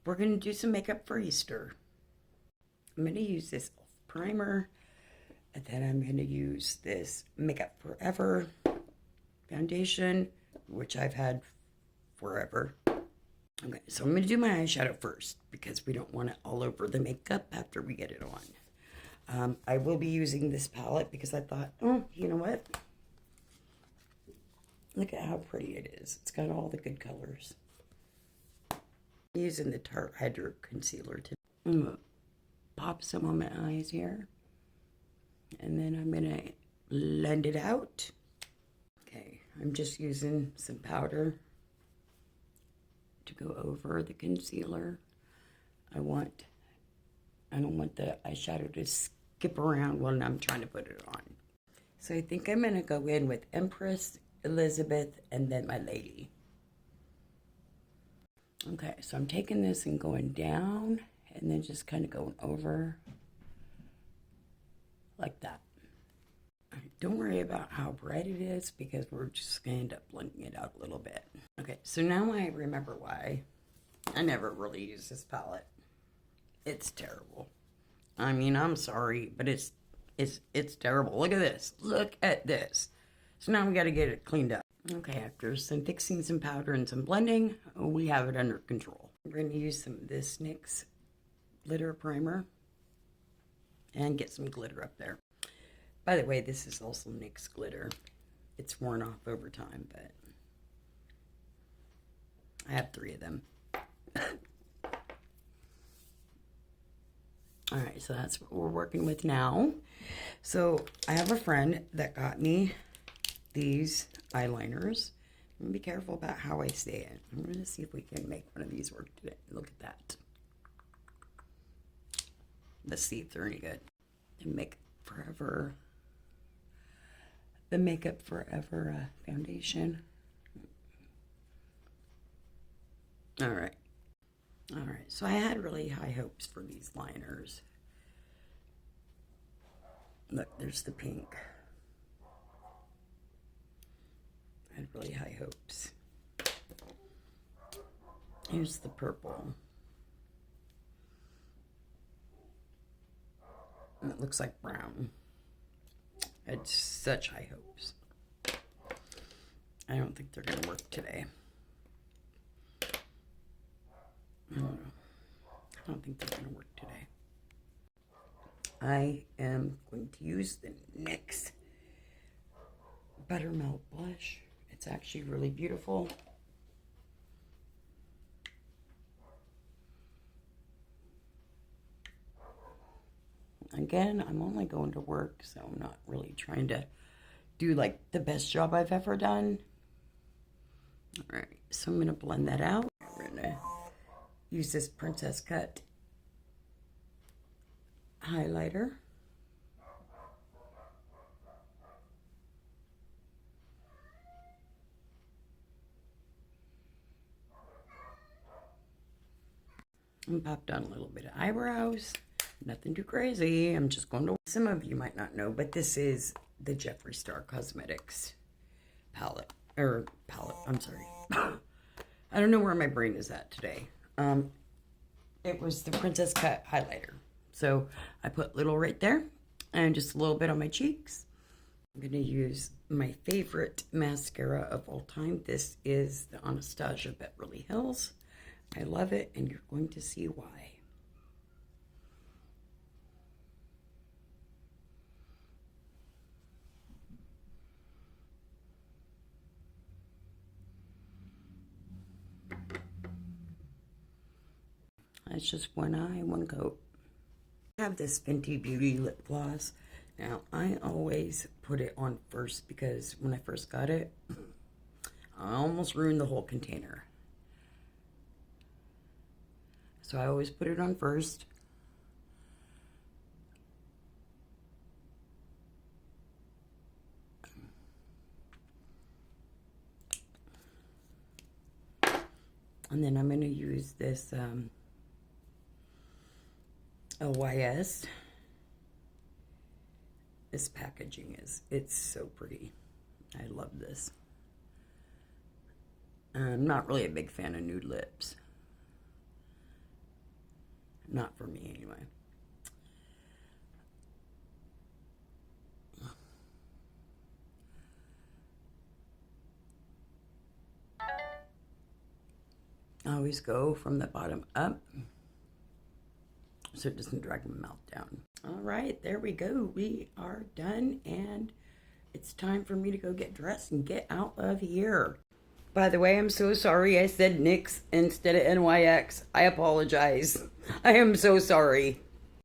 we're going to do some makeup for Easter. I'm going to use this primer, and then I'm going to use this Makeup Forever foundation, which I've had forever. Okay, so I'm going to do my eyeshadow first because we don't want it all over the makeup after we get it on. I will be using this palette because I thought, oh, you know what? Look at how pretty it is. It's got all the good colors. I'm using the Tarte Hydro Concealer today. I'm going to pop some on my eyes here. And then I'm going to blend it out. Okay, I'm just using some powder to go over the concealer. I don't want the eyeshadow to skip around when I'm trying to put it on. So I think I'm going to go in with Empress, Elizabeth, and then My Lady. Okay, so I'm taking this and going down and then just kind of going over like that. Don't worry about how bright it is because we're just going to end up blending it out a little bit. Okay, so now I remember why I never really use this palette. It's terrible. I mean, I'm sorry, but it's terrible. Look at this. Look at this. So now we got to get it cleaned up. Okay, after some fixing, some powder, and some blending, we have it under control. We're going to use some of this NYX glitter primer and get some glitter up there. By the way, this is also NYX glitter. It's worn off over time, but I have 3 of them. All right, so that's what we're working with now. So I have a friend that got me these eyeliners. I'm gonna be careful about how I say it. I'm gonna see if we can make one of these work today. Look at that. Let's see if they're any good. The Makeup Forever foundation. All right. So I had really high hopes for these liners. Look, there's the pink. I had really high hopes. Here's the purple. And it looks like brown. I had such high hopes. I don't think they're going to work today. I don't think they're going to work today. I am going to use the NYX Buttermelt Blush. It's actually really beautiful. Again, I'm only going to work, so I'm not really trying to do like the best job I've ever done. All right, so I'm going to blend that out. We're going to use this Princess Cut highlighter. And pop down a little bit of eyebrows. Nothing too crazy. I'm just going to... Some of you might not know, but this is the Jeffree Star Cosmetics palette. I'm sorry. I don't know where my brain is at today. It was the Princess Cut highlighter. So I put little right there and just a little bit on my cheeks. I'm going to use my favorite mascara of all time. This is the Anastasia Beverly Hills. I love it, and you're going to see why. That's just one eye, one coat. I have this Fenty Beauty lip gloss. Now, I always put it on first because when I first got it, I almost ruined the whole container. So I always put it on first. And then I'm going to use this LYS. This packaging it's so pretty. I love this. I'm not really a big fan of nude lips. Not for me, anyway. I always go from the bottom up so it doesn't drag my mouth down. All right, there we go. We are done, and it's time for me to go get dressed and get out of here. By the way, I'm so sorry I said NYX instead of NYX. I apologize. I am so sorry.